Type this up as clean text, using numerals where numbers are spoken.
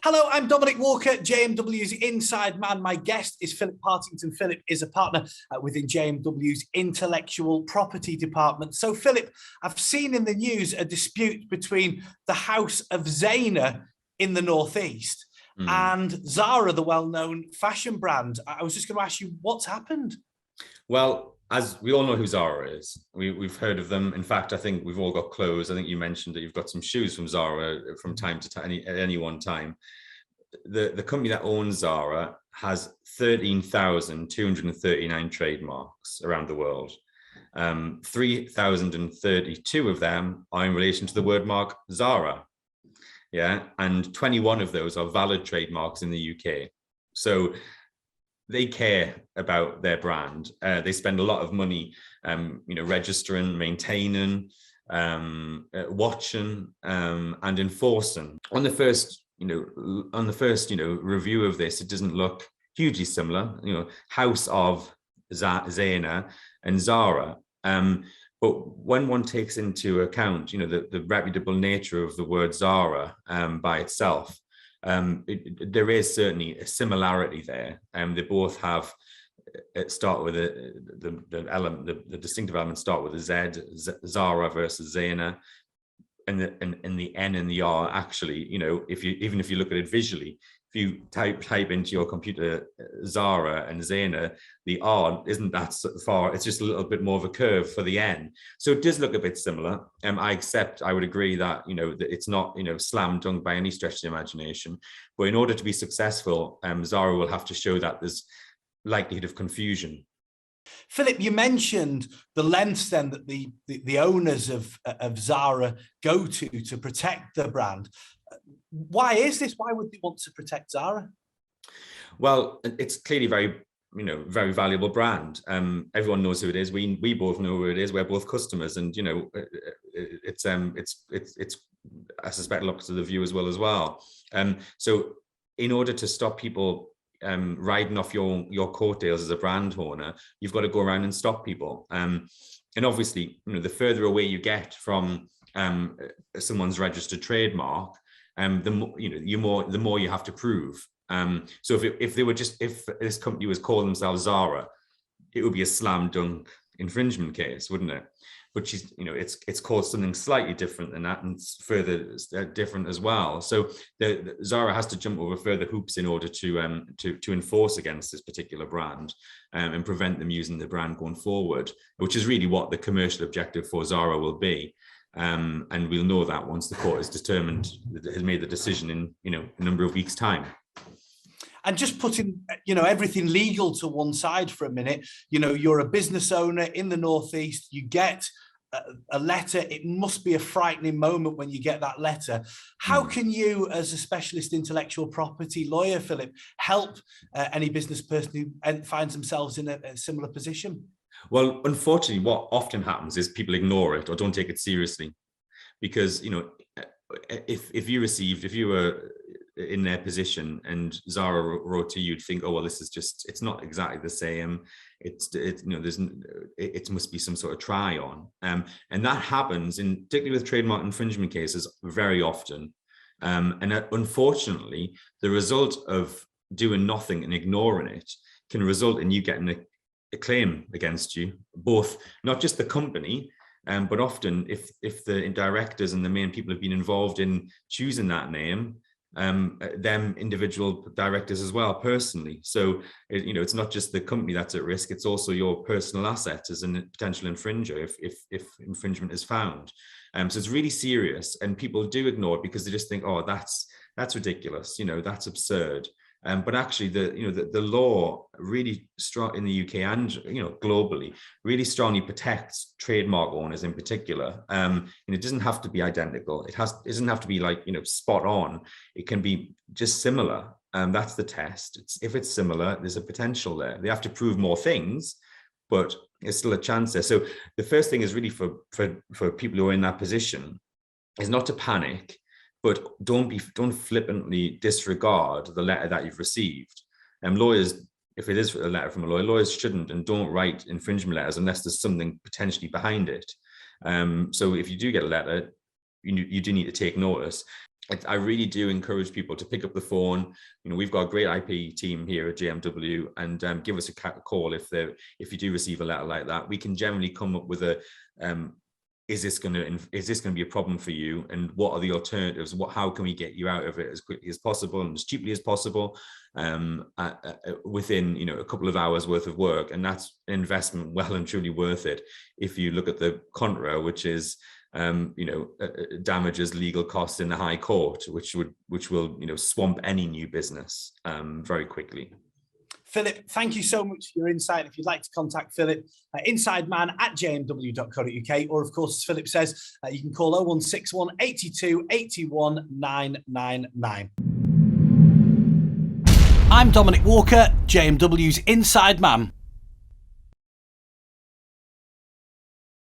Hello, I'm Dominic Walker, JMW's Inside Man. My guest is Philip Partington. Philip is a partner within JMW's Intellectual Property Department. So, Philip, I've seen in the news a dispute between the House of Zana in the Northeast and Zara, the well-known fashion brand. I was just going to ask you, what's happened? Well, as we all know who Zara is, we've heard of them. In fact, I think we've all got clothes. I think you mentioned that you've got some shoes from Zara from time to time, at any one time. The company that owns Zara has 13,239 trademarks around the world. 3,032 of them are in relation to the word mark Zara. Yeah, and 21 of those are valid trademarks in the UK. So they care about their brand. They spend a lot of money, registering, maintaining, watching, and enforcing. On the first review of this, it doesn't look hugely similar. House of Zana and Zara. But when one takes into account, the reputable nature of the word Zara by itself, there is certainly a similarity there. They both have start with the distinctive elements start with a Z, Zara versus Zana, and the N and the R actually, even if you look at it visually, if you type into your computer Zara and Zana, the R isn't that far. It's just a little bit more of a curve for the N. So it does look a bit similar. I would agree that, that it's not, slam dunk by any stretch of the imagination. But in order to be successful, Zara will have to show that there's likelihood of confusion. Philip, you mentioned the lengths then that the owners of Zara go to protect the brand. Why is this? Why would they want to protect Zara? Well, it's clearly very valuable brand. Everyone knows who it is. We both know who it is. We're both customers, and it's I suspect looks to the view as well. So in order to stop people riding off your coattails as a brand owner, you've got to go around and stop people. And obviously, the further away you get from someone's registered trademark, the more you have to prove. So if this company was calling themselves Zara, it would be a slam dunk infringement case, wouldn't it? But it's called something slightly different than that, and it's further different as well. So the Zara has to jump over further hoops in order to enforce against this particular brand and prevent them using the brand going forward, which is really what the commercial objective for Zara will be. And we'll know that once the court has made the decision in a number of weeks' time. And just putting everything legal to one side for a minute, you're a business owner in the Northeast, you get a letter. It must be a frightening moment when you get that letter. How can you, as a specialist intellectual property lawyer, Philip, help any business person who finds themselves in a similar position? Well, unfortunately, what often happens is people ignore it or don't take it seriously, because if you were in their position and Zara wrote to you, you'd think, oh well, this is it's not exactly the same. It must be some sort of try on, and that happens particularly with trademark infringement cases very often. And unfortunately, the result of doing nothing and ignoring it can result in you getting a claim against you, both not just the company, but often if the directors and the main people have been involved in choosing that name, them individual directors as well personally. So it's not just the company that's at risk, it's also your personal asset as a potential infringer if infringement is found. So it's really serious, and people do ignore it because they just think, oh, that's ridiculous, that's absurd. But actually, the law really strong in the UK and globally really strongly protects trademark owners in particular. And it doesn't have to be identical. It doesn't have to be like spot on. It can be just similar. That's the test. If it's similar, there's a potential there. They have to prove more things, but there's still a chance there. So the first thing is really for people who are in that position is not to panic, but don't flippantly disregard the letter that you've received. Lawyers, if it is a letter from a lawyer, lawyers shouldn't and don't write infringement letters unless there's something potentially behind it. So if you do get a letter, you do need to take notice. I really do encourage people to pick up the phone. You know, we've got a great IP team here at JMW, and give us a call if you do receive a letter like that. We can generally come up with a is this going to be a problem for you, and what are the alternatives? How can we get you out of it as quickly as possible and as cheaply as possible, within, you know, a couple of hours worth of work? And that's an investment well and truly worth it. If you look at the contra, which is damages, legal costs in the High Court, which will, you know, swamp any new business very quickly. Philip, thank you so much for your insight. If you'd like to contact Philip, insideman@jmw.co.uk, or of course, as Philip says, you can call 0161 82 81 999. I'm Dominic Walker, JMW's Inside Man.